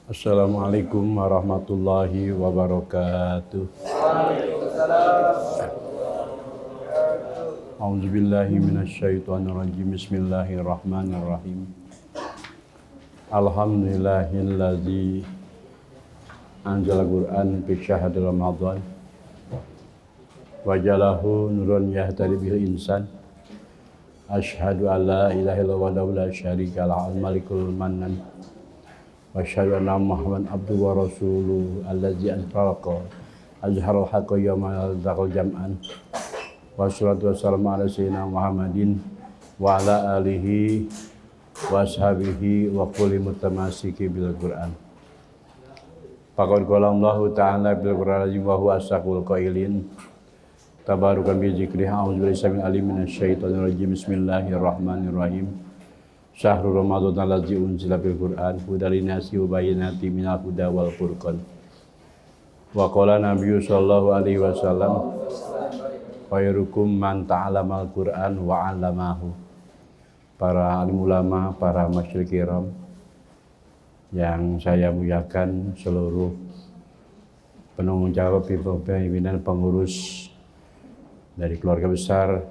Assalamualaikum warahmatullahi wabarakatuh. A'udzubillahi minasyaitonirrajim. Bismillahirrahmanirrahim. Alhamdulillahillazi anzala Qur'an fi syahril Ramadan wa jalahu nurun yahtadi bihil insan. Asyhadu an la ilaha illallah wa la syarika lahu al-malikul mannan. Wa asyhadu anna Muhammadan abduhu wa rasuluhu allazi azharal haqqa yawmal taqal jam'an. Wassalatu wassalamu ala sayyidina Muhammadin wa ala alihi wa ashabihi wa kulli mutamasiki bil Qur'an. Faqad qala Allah ta'ala bil Qur'an azim wa huwa asaqul qailin. Tabarukan bi dzikrihi a'udzu billahi alim minasyaitonir rajim. Bismillahirrahmanirrahim. Syahrul Ramadan allazi unzila fil Qur'an hudal linnasi wa bayyinatin minal huda wal furqan. Wa qala Nabiyyu sallallahu alaihi wasallam khairukum man ta'allamal Qur'an wa 'allamahu. Para alim ulama, para masyayikh kiram yang saya muliakan, seluruh penanggung jawab pimpinan pengurus dari keluarga besar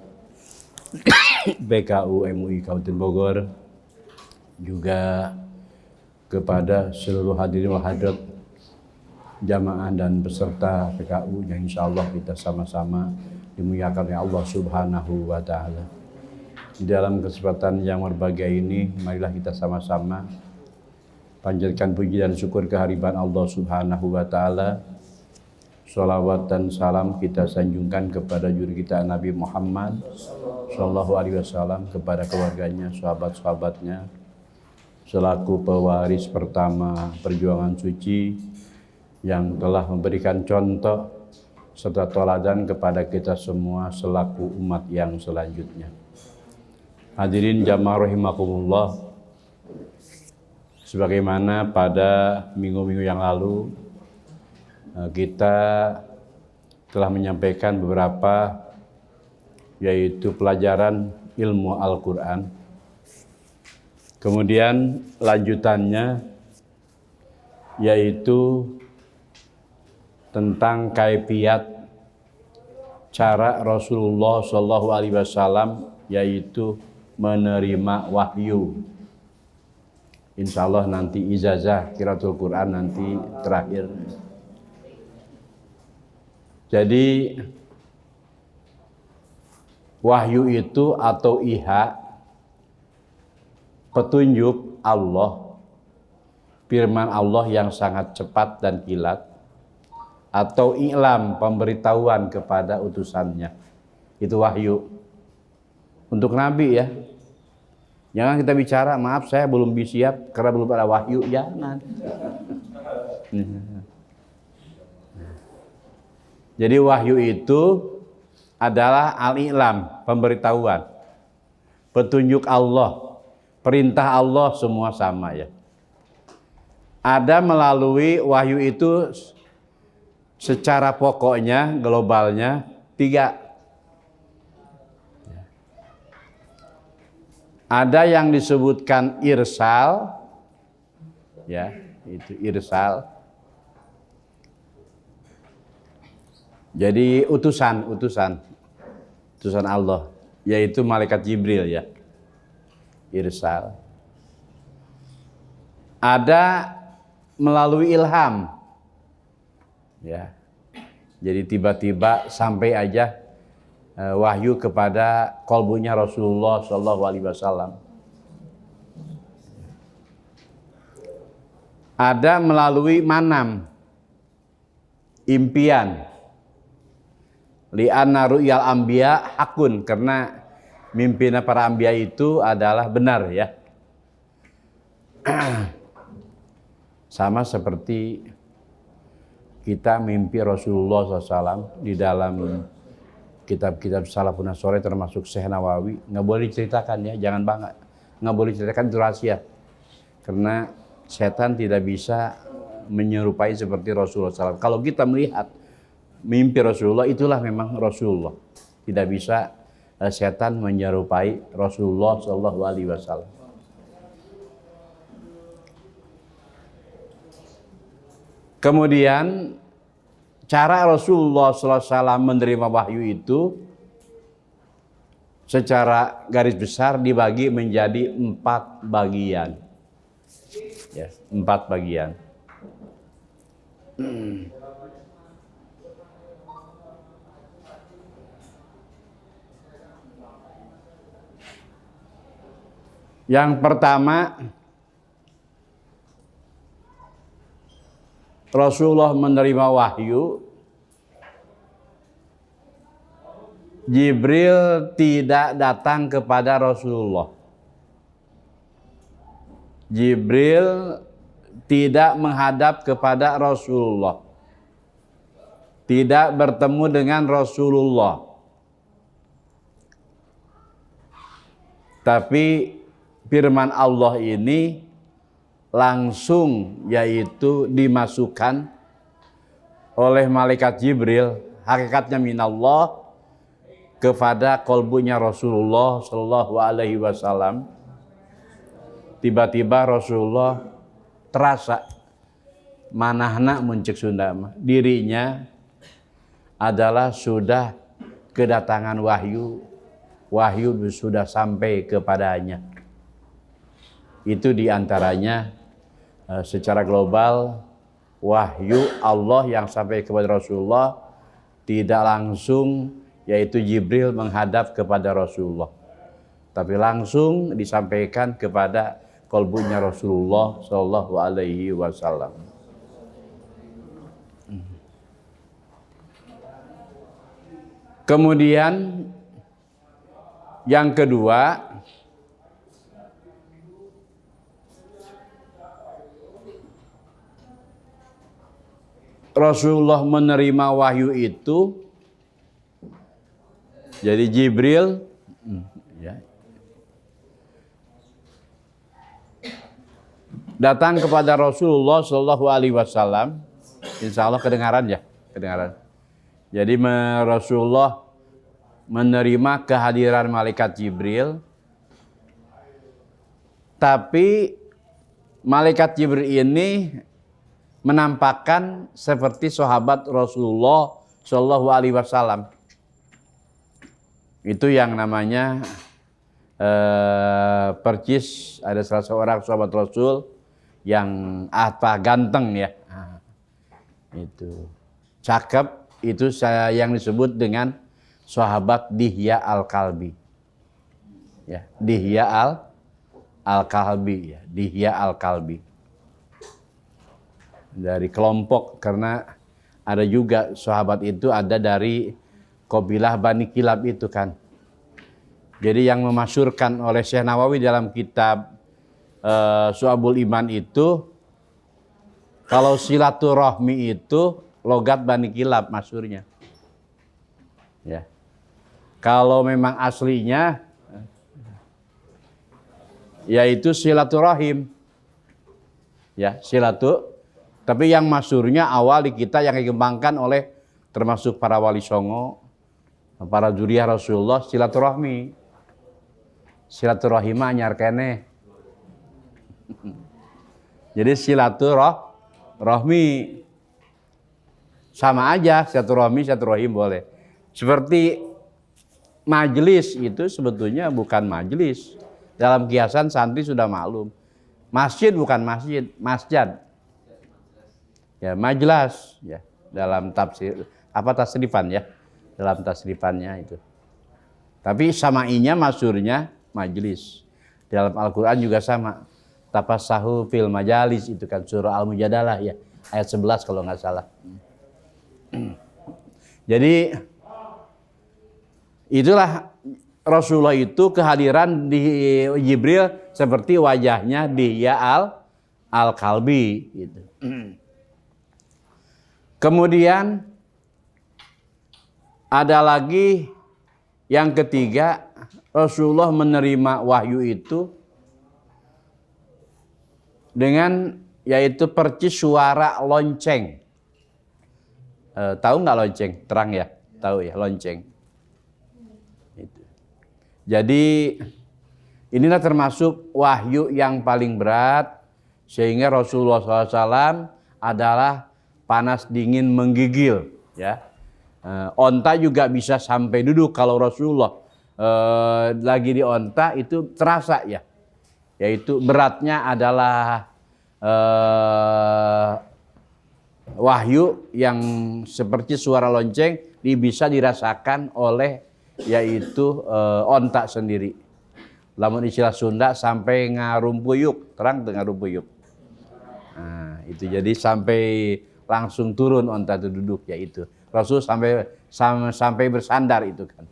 BKU MUI Kabupaten Bogor, juga kepada seluruh hadirin wal hadirat jamaah dan peserta PKU yang insya Allah kita sama-sama dimuliakan oleh Allah Subhanahu wa Ta'ala. Di dalam kesempatan yang berbahagia ini, marilah kita sama-sama panjatkan puji dan syukur kehadiran Allah Subhanahu wa Ta'ala. Sholawat dan salam kita sanjungkan kepada juru kita Nabi Muhammad Sallallahu Alaihi Wasallam, kepada keluarganya, sahabat-sahabatnya, selaku pewaris pertama perjuangan suci yang telah memberikan contoh serta teladan kepada kita semua selaku umat yang selanjutnya. Hadirin jamaah rahimakumullah, sebagaimana pada minggu-minggu yang lalu kita telah menyampaikan beberapa, yaitu pelajaran ilmu Al-Quran. Kemudian lanjutannya yaitu tentang kaifiat cara Rasulullah Shallallahu Alaihi Wasallam, yaitu menerima wahyu. Insya Allah nanti ijazah qiraatul Quran nanti terakhir. Jadi wahyu itu atau iha, petunjuk Allah, firman Allah yang sangat cepat dan kilat, atau i'lam, pemberitahuan kepada utusannya. Itu wahyu. Untuk Nabi ya. Jangan kita bicara, maaf saya belum siap karena belum ada wahyu. Jangan. Jadi wahyu itu adalah al-i'lam, pemberitahuan, petunjuk Allah, perintah Allah, semua sama ya. Ada melalui wahyu itu secara pokoknya, globalnya 3. Ada yang disebutkan irsal, ya, itu irsal. Jadi utusan Allah, yaitu malaikat Jibril ya, irsal. Ada melalui ilham, ya. Jadi tiba-tiba sampai aja wahyu kepada qalbunya Rasulullah Shallallahu Alaihi Wasallam. Ada melalui manam, impian. Li'anna ru'yal anbiya hakun, karena mimpinya para anbiya itu adalah benar ya. Sama seperti kita mimpi Rasulullah SAW di dalam kitab-kitab Salafun Shalih termasuk Syekh Nawawi, nggak boleh diceritakan ya, jangan bangga, nggak boleh diceritakan, itu rahasia. Karena setan tidak bisa menyerupai seperti Rasulullah SAW. Kalau kita melihat mimpi Rasulullah, itulah memang Rasulullah. Tidak bisa setan menyerupai Rasulullah SAW. Kemudian cara Rasulullah SAW menerima wahyu itu secara garis besar dibagi menjadi 4 bagian. Ya, 4 bagian. Yang pertama, Rasulullah menerima wahyu, Jibril tidak datang kepada Rasulullah. Jibril tidak menghadap kepada Rasulullah. Tidak bertemu dengan Rasulullah. Tapi firman Allah ini langsung yaitu dimasukkan oleh malaikat Jibril, hakikatnya minallah, kepada kolbunya Rasulullah Shallallahu Alaihi Wasallam. Tiba-tiba Rasulullah terasa manahna muncik Sunda, dirinya adalah sudah kedatangan wahyu sudah sampai kepadanya. Itu diantaranya secara global wahyu Allah yang sampai kepada Rasulullah tidak langsung yaitu Jibril menghadap kepada Rasulullah, tapi langsung disampaikan kepada kolbunya Rasulullah Shallallahu Alaihi Wasallam. Kemudian yang kedua, Rasulullah menerima wahyu itu, jadi Jibril datang kepada Rasulullah Shallallahu Alaihi Wasallam. Insya Allah kedengaran ya, kedengaran. Jadi Rasulullah menerima kehadiran malaikat Jibril, tapi malaikat Jibril ini menampakkan seperti sahabat Rasulullah Shallallahu Alaihi Wasallam. Itu yang namanya percis, ada salah seorang sahabat Rasul yang ganteng ya, itu cakep, itu yang disebut dengan sahabat Dihya Al-Kalbi. Ya, Dihya Al-Kalbi ya, Dihya Al-Kalbi. Dari kelompok, karena ada juga sahabat itu ada dari kabilah Bani Kilab itu kan. Jadi yang memasyurkan oleh Syekh Nawawi dalam kitab Syu'abul Iman itu, kalau silaturahmi itu logat Bani Kilab masyurnya. Ya. Kalau memang aslinya yaitu silaturahim. Ya, tapi yang masyurnya awal di kita yang dikembangkan oleh termasuk para wali songo, para juriyah Rasulullah, silaturahmi. Silaturahimah anyar kene. Jadi silaturahmi sama aja, silaturahim boleh. Seperti majelis itu sebetulnya bukan majelis. Dalam kiasan santri sudah maklum. Masjid bukan masjid, masjid. Ya, majlas ya, dalam tafsir tasrifan ya, dalam tasrifannya itu. Tapi samainya masyhurnya majlis. Dalam Al-Qur'an juga sama. Tafassahu fil majalis, itu kan surah Al-Mujadalah ya, ayat 11 kalau nggak salah. Jadi itulah Rasulullah itu kehadiran di Jibril seperti wajahnya Dihya Al-Kalbi gitu. Kemudian ada lagi yang ketiga, Rasulullah menerima wahyu itu dengan yaitu percis suara lonceng. Tahu nggak lonceng? Terang ya, tahu ya lonceng. Itu. Jadi inilah termasuk wahyu yang paling berat, sehingga Rasulullah SAW adalah panas dingin menggigil, ya. Onta juga bisa sampai duduk kalau Rasulullah lagi di onta itu terasa, ya. Yaitu beratnya adalah wahyu yang seperti suara lonceng bisa dirasakan oleh yaitu onta sendiri. Lamun istilah Sunda sampai ngarumpuyuk, terang dengan rumpuyuk. Nah, itu jadi sampai langsung turun onta itu duduk, yaitu Rasul sampai bersandar itu kan.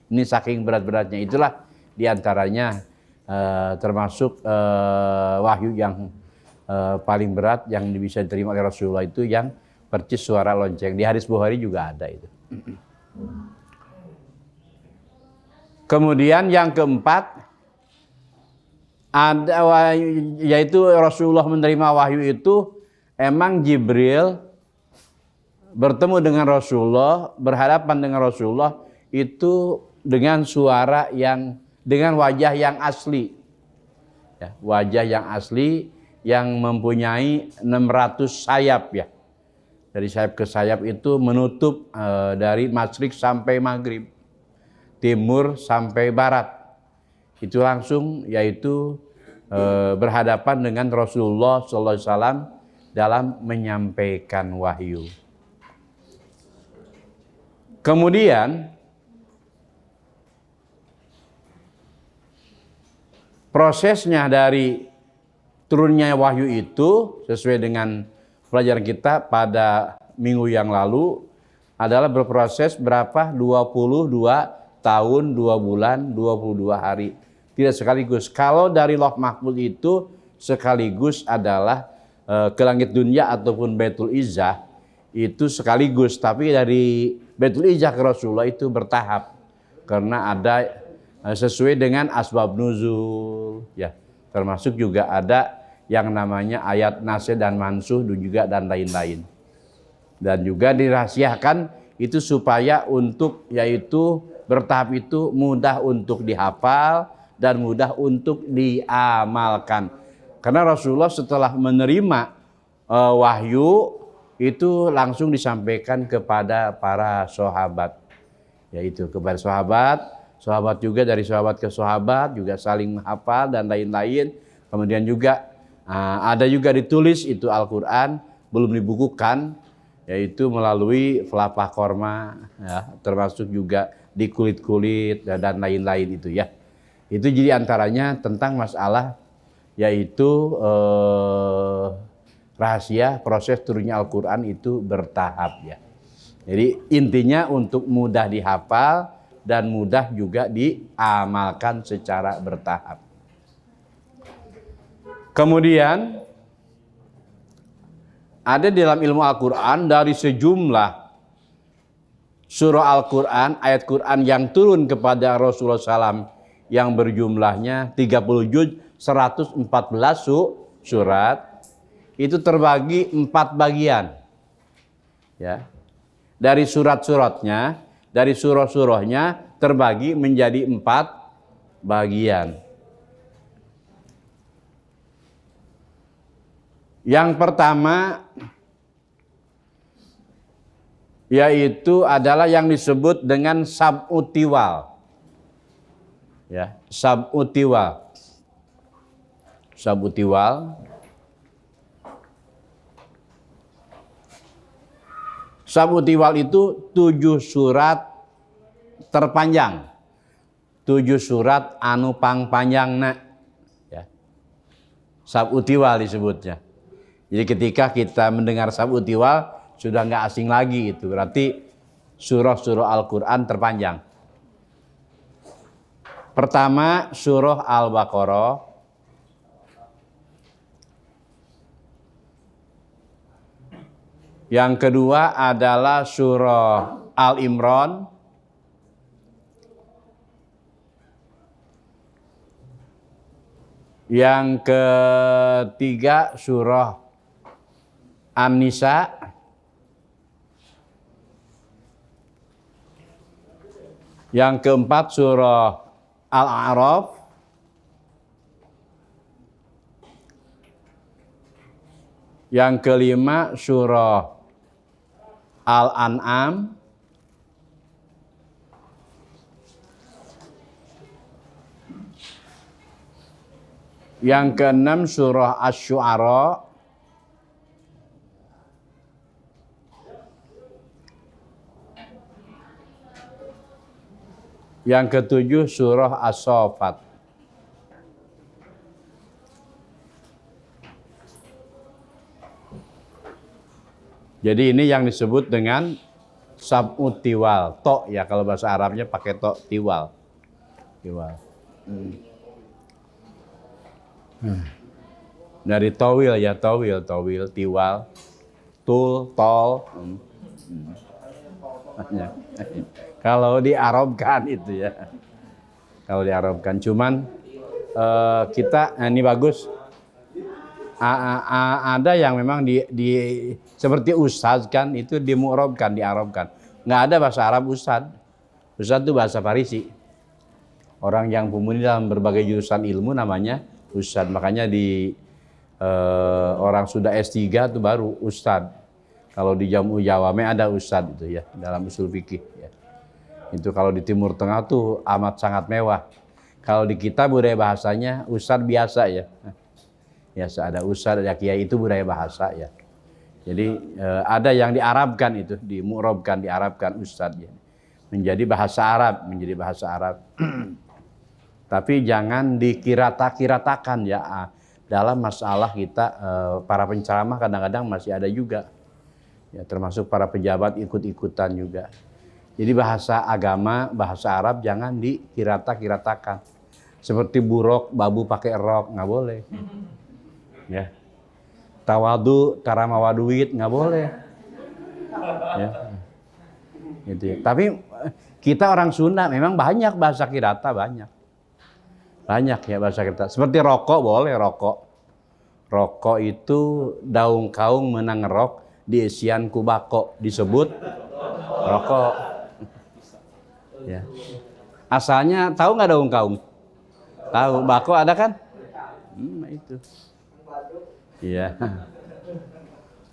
Ini saking berat-beratnya, itulah diantaranya termasuk wahyu yang paling berat yang bisa diterima oleh Rasulullah itu yang percis suara lonceng. Di hadis Bukhari juga ada itu. Kemudian yang keempat ada yaitu Rasulullah menerima wahyu itu emang Jibril bertemu dengan Rasulullah, berhadapan dengan Rasulullah itu dengan suara yang dengan wajah yang asli. Ya, wajah yang asli yang mempunyai 600 sayap, ya. Dari sayap ke sayap itu menutup dari masyrik sampai maghrib, timur sampai barat. Itu langsung yaitu berhadapan dengan Rasulullah SAW dalam menyampaikan wahyu. Kemudian prosesnya dari turunnya wahyu itu sesuai dengan pelajaran kita pada minggu yang lalu adalah berproses berapa? 22 tahun, 2 bulan, 22 hari. Tidak sekaligus. Kalau dari Lauh Mahfuz itu sekaligus adalah ke langit dunia ataupun Baitul Izzah itu sekaligus. Tapi dari Baitul Izzah ke Rasulullah itu bertahap. Karena ada sesuai dengan asbab nuzul, ya. Termasuk juga ada yang namanya ayat nasih dan mansuh juga dan lain-lain. Dan juga dirahasiakan itu supaya untuk yaitu bertahap itu mudah untuk dihafal dan mudah untuk diamalkan. Karena Rasulullah setelah menerima wahyu itu langsung disampaikan kepada para sahabat. Yaitu kepada sahabat juga dari sahabat ke sahabat juga saling menghafal dan lain-lain. Kemudian juga ada juga ditulis itu Al-Quran, belum dibukukan, yaitu melalui pelapah korma, ya, termasuk juga di kulit-kulit dan lain-lain itu, ya. Itu jadi antaranya tentang masalah yaitu rahasia proses turunnya Al-Quran itu bertahap, ya. Jadi intinya untuk mudah dihafal dan mudah juga diamalkan secara bertahap. Kemudian ada di dalam ilmu Al-Quran dari sejumlah surah Al-Quran, ayat Quran yang turun kepada Rasulullah SAW yang berjumlahnya 30 juz, 114 surat, itu terbagi 4 bagian. Ya. Dari surat-suratnya, dari surah-surahnya terbagi menjadi 4 bagian. Yang pertama yaitu adalah yang disebut dengan sab'u tiwal. Ya, sab'u tiwal. Sab'u tiwal. Sab'u tiwal itu 7 surat terpanjang. 7 surat anu pangpanjangna. Ya. Sab'u tiwal disebutnya. Jadi ketika kita mendengar sab'u tiwal sudah nggak asing lagi itu. Berarti surah-surah Al-Quran terpanjang. Pertama surah Al-Baqarah. Yang kedua adalah surah Al-Imran. Yang ketiga surah An-Nisa. Yang keempat surah Al-A'raf. Yang kelima surah Al-An'am, yang keenam surah Asy-Syu'ara, yang ketujuh surah As-Saffat. Jadi ini yang disebut dengan sab'ut tiwal. Tok ya, kalau bahasa Arabnya pakai tok, tiwal. Tiwal. Dari tawil ya, tawil, tiwal, tul, tol. Kalau diarabkan itu ya. Kalau diarabkan, cuman kita ini bagus. Ada yang memang di seperti ustaz kan, itu dimu'rabkan, diarabkan. Nggak ada bahasa Arab ustaz. Ustaz itu bahasa Farisi. Orang yang mumpuni dalam berbagai jurusan ilmu namanya ustaz. Makanya di orang sudah S3 itu baru ustaz. Kalau di Jamu Jawame ada ustaz itu ya, dalam usul fikih ya. Itu kalau di Timur Tengah tuh amat sangat mewah. Kalau di kita budaya bahasanya ustaz biasa ya. Biasa ada ustaz, ada kiai, itu budaya bahasa ya. Jadi ada yang diarabkan itu, dimu'rabkan, diarabkan ustaz ya. Menjadi bahasa Arab, menjadi bahasa Arab. Tapi jangan dikirata-kiratakan ya. Dalam masalah kita para penceramah kadang-kadang masih ada juga. Ya, termasuk para pejabat ikut-ikutan juga. Jadi bahasa agama, bahasa Arab jangan dikirata-kiratakan. Seperti buruk, babu pakai rok, nggak boleh. Ya. Tawadu, taramawaduit, nggak boleh. Ya. Gitu ya. Tapi kita orang Sunda memang banyak bahasa kirata, banyak. Banyak ya bahasa kirata. Seperti rokok, boleh rokok. Rokok itu daung kaung menang rok, diisian kubako, disebut rokok. Ya. Asalnya tahu nggak daun kaung? Tahu, bako ada kan? Itu. Iya.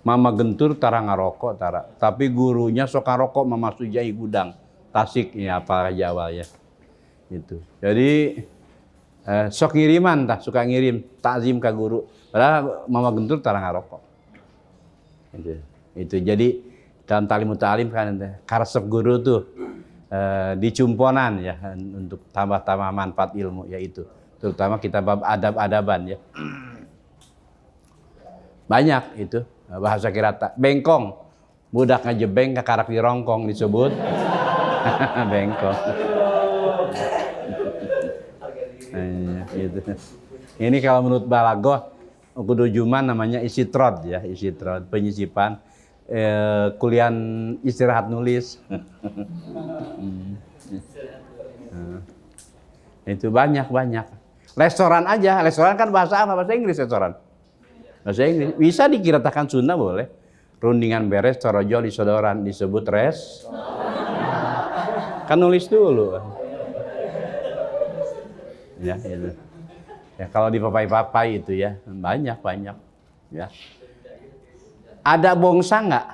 Mama gentur tara ngarokok tara. Tapi gurunya sok ngarokok Mama Sujai Gudang. Tasik ya apa Jawa ya. Itu. Jadi sok ngiriman tah, suka ngirim takzim ke guru. Padahal Mama gentur tara ngarokok. Itu. Jadi dalam talimut ta'lim kan karesep guru tuh dicumponan ya untuk tambah-tambah manfaat ilmu yaitu terutama kita bab adab-adaban ya. Banyak itu bahasa kirata. Bengkong, budak ngejebeng ke karak di rongkong disebut bengkong. Gitu. Ini kalau menurut Balagoh kudu juman namanya isitrod ya, isitrod, penyisipan kuliah istirahat nulis. Itu banyak. Restoran aja, restoran kan bahasa apa? Bahasa Inggris restoran. Bahasa Inggris. Bisa dikiratakan Sunda boleh. Rundingan beres, corojo di sodoran disebut res. Kan nulis dulu. Ya, itu. Ya kalau di papai-papai itu ya, banyak. Ya. Ada bongsang nggak?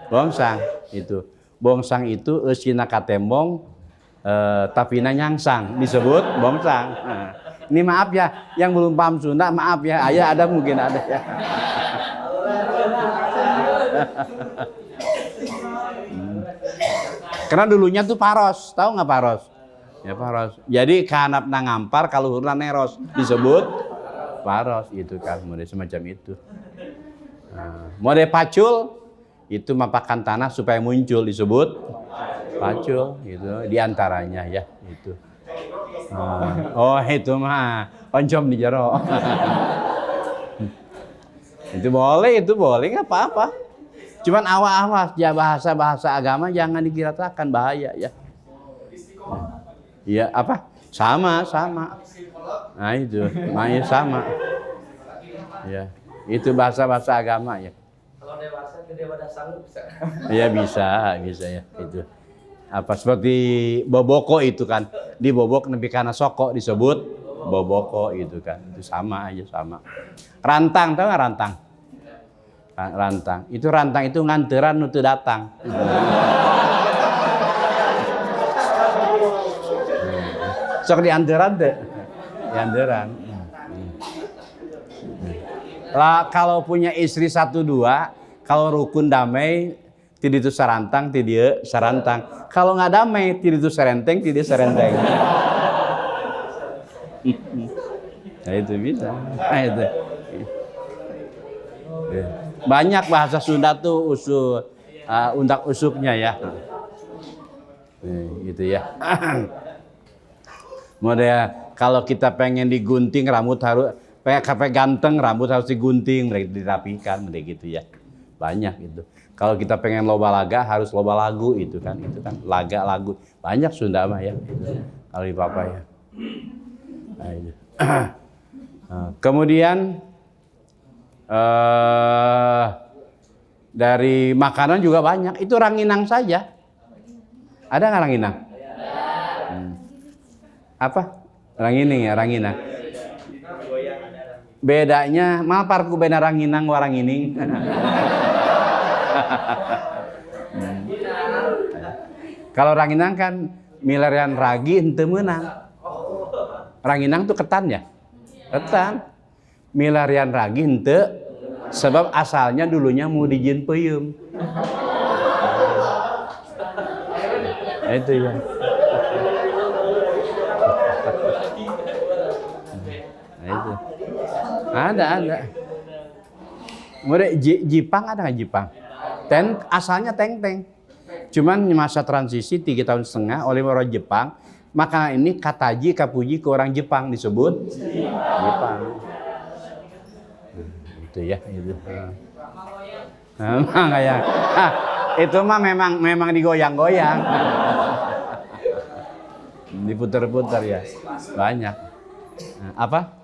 Bongsang itu. Bongsang itu eusina katembong tapina nyangsang disebut bongsang. Nah, ini maaf ya, yang belum paham Sunda maaf ya. Ayah ada mungkin ada ya. Karena dulunya tuh paros, tahu nggak paros? Ya paros. Jadi kanap nangampar kalau hurna neros disebut paros itu kan, model semacam itu. Model pacul itu mapakan tanah supaya muncul disebut pacul gitu diantaranya ya itu. Oh itu mah oncom di jero. itu boleh nggak apa-apa. Cuman awas ya bahasa agama jangan dikiratakan bahaya ya. Iya apa? Sama. Nah itu, makanya sama. Ya. Itu bahasa agama ya. Kalau dewasa gede pada sanggup bisa. Iya bisa ya itu. Apa seperti boboko itu kan. Dibobok nepi kana soko disebut boboko itu kan. Itu sama aja sama. Rantang tahu enggak rantang? Rantang. Itu rantang itu nganteran nu teu datang. Sok dianteran teh. Dianteran. Lah kalau punya istri 1 2, kalau rukun damai ti ditu sarantang, ti dieu sarantang. Kalau nggak damai ti ditu sarenteng, ti dieu sarenteng. Nah itu bisa. Nah itu. Banyak bahasa Sunda tuh undak-usuknya ya. Gitu ya. Model kalau kita pengen digunting rambut harus kayak ganteng, rambut harus digunting, dirapikan, gitu ya. Banyak itu. Kalau kita pengen loba laga harus loba lagu itu kan laga lagu. Banyak Sunda mah ya. Kalau di papa ya. Nah, itu. Kemudian dari makanan juga banyak. Itu ranginang saja. Ada nggak ranginang? Apa? Rangining ya, ranginang. Bedanya, malparku beda ranginang warangining. Kalau ranginang kan milarian ragi ente menang. Ranginang tuh ketan ya? Ketan. Milarian ragi ente sebab asalnya dulunya mau dijin peyem. Itu ya. Itu. Ada. Mulai Jipang ada nggak Jipang? Asalnya teng-teng. Cuman masa transisi 3,5 tahun oleh orang Jepang, maka ini kataji kapuji ke orang Jepang disebut Jepang. Itu ya itu. Kayak itu mah memang digoyang-goyang. Diputar-putar ya. Banyak. Apa?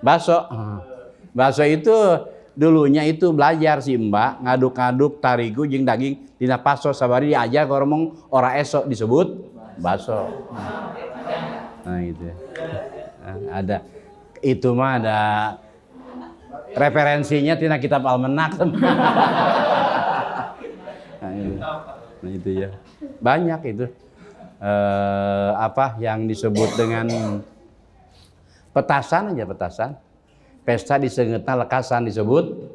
Bakso itu dulunya itu belajar si Mbak ngaduk-ngaduk tarigu jeung daging dina paso sabari diajar ngomong ora esok disebut bakso. Nah itu. Ada itu mah ada referensinya tina kitab Almenak. Nah itu ya. Banyak itu. Apa yang disebut dengan petasan aja petasan. Pesta diseungeutna lekasan disebut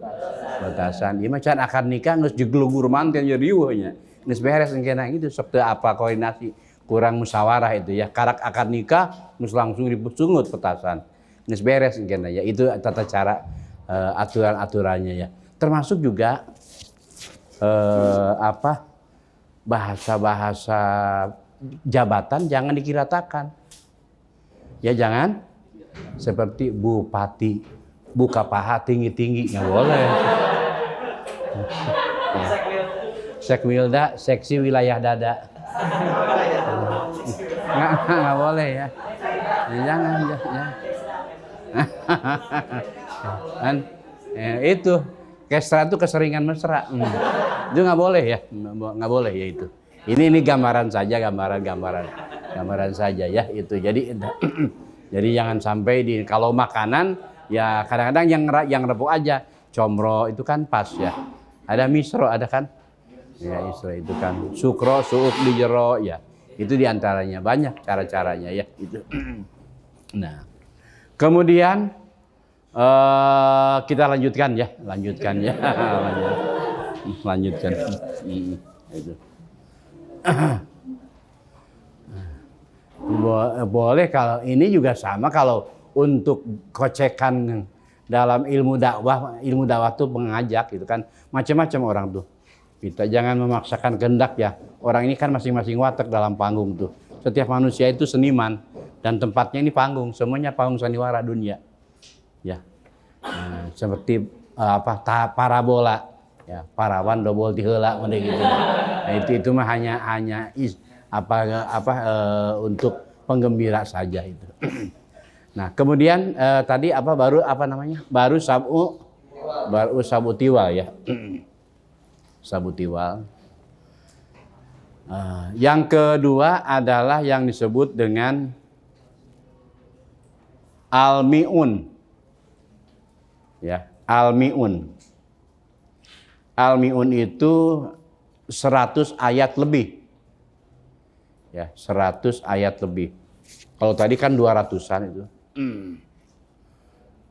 petasan. Ieu mah can akad nikah geus jeglugur manten nya riweuh nya. Geus beres engkena gitu sok teu apa koordinasi, kurang musyawarah itu ya. Karak akad nikah geus langsung dipungut petasan. Geus beres engkena ya. Itu tata cara aturan-aturannya ya. Termasuk juga apa bahasa-bahasa jabatan jangan dikiratakan. Ya jangan seperti bupati buka paha tinggi-tinggi nggak boleh. Sekmilda seksi wilayah dada. Nggak boleh ya. Jangan ya. Kan itu kesra itu keseringan mesra. Itu nggak boleh ya, nggak boleh ya itu. Ini gambaran saja, gambaran saja ya itu. Jadi jangan sampai kalau makanan ya kadang-kadang yang repuk aja. Comro itu kan pas ya. Ada misro ada kan? Ya misro itu kan. Sukro, suuk di jero ya. Itu diantaranya banyak cara-caranya ya itu. Nah, kemudian kita lanjutkan ya. Lanjutkan. Itu. Boleh kalau ini juga sama kalau untuk kocekan dalam ilmu dakwah itu pengajak gitu kan macam-macam orang tuh. Kita jangan memaksakan kehendak ya. Orang ini kan masing-masing watak dalam panggung tuh. Setiap manusia itu seniman dan tempatnya ini panggung, semuanya panggung sandiwara dunia. Ya. Seperti parabola ya, parawan dobol ti heula gitu. Nah, itu mah hanya untuk penggembira saja itu. Nah, kemudian tadi baru sabu tiwal ya. Sabu tiwal. Yang kedua adalah yang disebut dengan almiun. Ya, almiun. Al-Mi'un itu 100 ayat lebih. Ya, 100 ayat lebih. Kalau tadi kan 200-an itu.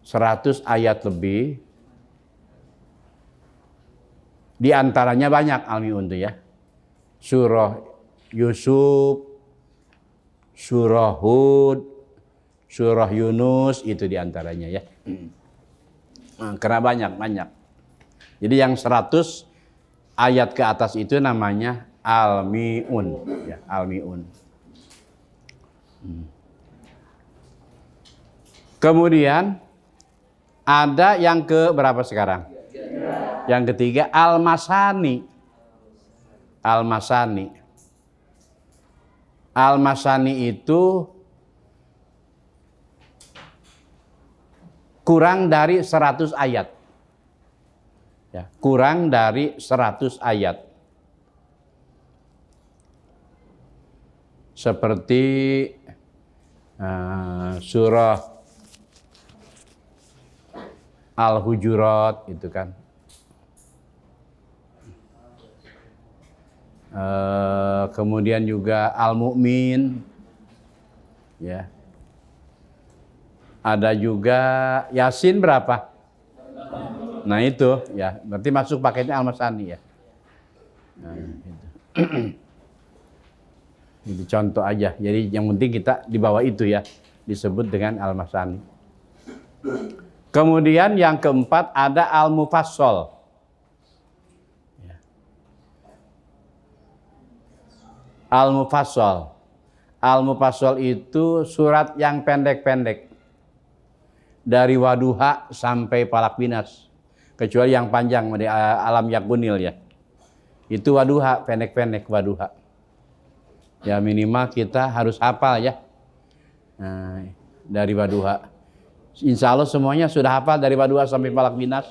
100 ayat lebih. Di antaranya banyak Al-Mi'un itu ya. Surah Yusuf, surah Hud, surah Yunus, itu di antaranya ya. Karena banyak. Jadi yang 100 ayat ke atas itu namanya Al-Mi'un, ya, Al-Mi'un. Kemudian ada yang ke berapa sekarang? Yang ketiga Al-Masani. Al-Masani. Al-Masani itu kurang dari 100 ayat. Ya, kurang dari 100 ayat. Seperti surah Al-Hujurat itu kan. Kemudian juga Al-Mu'min. Ya. Ada juga Yasin berapa? Nah itu ya, berarti masuk paketnya Al-Masani ya. Nah, itu. Itu contoh aja. Jadi yang penting kita di bawah itu ya, disebut dengan Al-Masani. Kemudian yang keempat ada Al-Mufassal. Ya. Al-Mufassal. Al-Mufassal itu surat yang pendek-pendek. Dari Waduha sampai Falaq Binas. Kecuali yang panjang dari Alam Yakunil ya. Itu Waduha, pendek-pendek Waduha. Ya minimal kita harus hafal ya. Nah, dari Waduha. Insya Allah semuanya sudah hafal dari Waduha sampai Falaq Binas.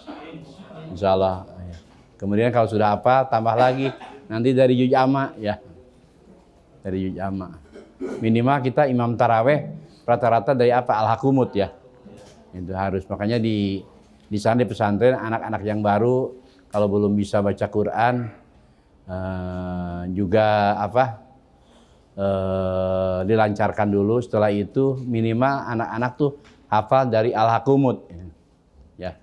Insya Allah. Ya. Kemudian kalau sudah hafal tambah lagi. Nanti dari Juz Amma ya. Dari Juz Amma. Minimal kita imam taraweh rata-rata dari apa? Al-Hakumut ya. Itu harus, makanya di sana di pesantren anak-anak yang baru kalau belum bisa baca Quran juga dilancarkan dulu. Setelah itu minimal anak-anak tuh hafal dari Al-Hakumut ya.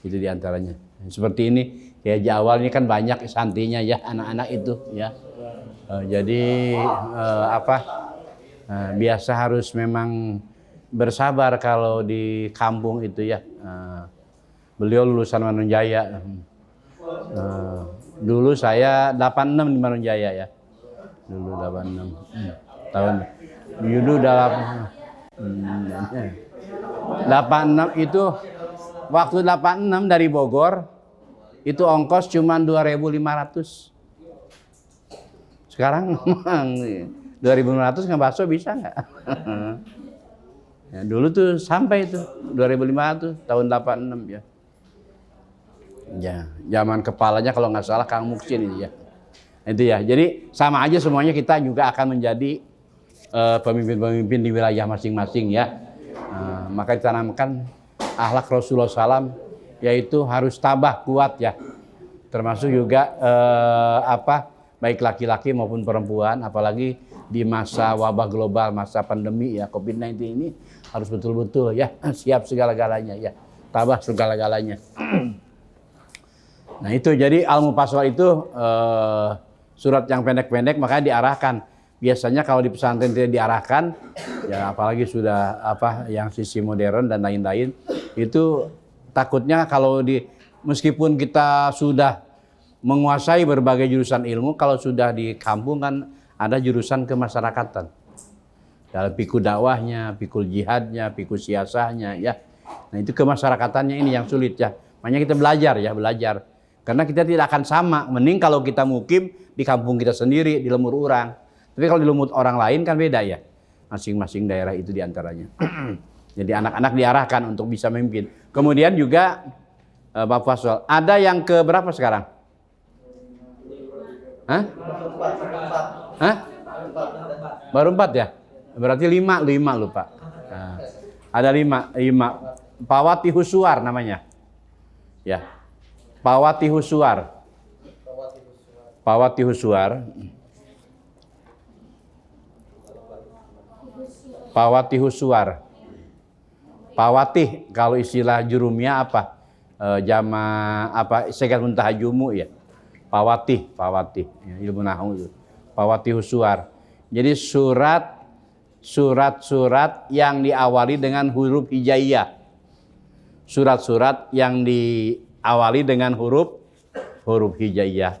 Itu diantaranya seperti ini ya. Di awal ini kan banyak santrinya ya anak-anak itu ya. Jadi biasa harus memang bersabar kalau di kampung itu ya. Beliau lulusan Manunjaya. Dulu saya 86 di Manunjaya ya. Dulu 86. Tahun dulu 86 itu waktu 86 dari Bogor itu ongkos cuma 2.500. Sekarang 2.500 nggak bakso bisa nggak? Ya, dulu tuh sampai itu 2.500 tahun 86 ya. Ya, zaman kepalanya kalau nggak salah Kang Muksin ini ya. Itu ya. Jadi sama aja semuanya kita juga akan menjadi pemimpin-pemimpin di wilayah masing-masing ya. Maka ditanamkan akhlak Rasulullah SAW yaitu harus tabah kuat ya. Termasuk juga baik laki-laki maupun perempuan, apalagi di masa wabah global, masa pandemi ya COVID-19 ini harus betul-betul ya siap segala-galanya ya, tabah segala-galanya. Nah itu jadi Al-Mufassal itu surat yang pendek-pendek, makanya diarahkan. Biasanya kalau di pesantren tidak diarahkan, ya apalagi sudah yang sisi modern dan lain-lain, itu takutnya kalau meskipun kita sudah menguasai berbagai jurusan ilmu, kalau sudah di kampung kan ada jurusan kemasyarakatan. Dalam pikul dakwahnya, pikul jihadnya, pikul siasahnya ya. Nah itu kemasyarakatannya ini yang sulit ya. Makanya kita belajar. Karena kita tidak akan sama. Mending kalau kita mukim di kampung kita sendiri, di lemur orang. Tapi kalau di lemur orang lain kan beda ya. Masing-masing daerah itu diantaranya. Jadi anak-anak diarahkan untuk bisa memimpin. Kemudian juga Bapak Fasol, ada yang ke berapa sekarang? Hah? Baru 4 ya? Berarti 5 lupa. Nah, ada 5. Pawati Husuar namanya. Ya. Pawatihusuar. Pawatihusuar. Pawatihusuar. Pawatih kalau istilah jurumnya apa? Jama apa sekat muntah jumu ya. Pawatih. Ya, ilmu nahwu itu. Pawatihusuar. Jadi surat-surat yang diawali dengan huruf hijaiyah. Surat-surat yang diawali dengan huruf hijaiyah.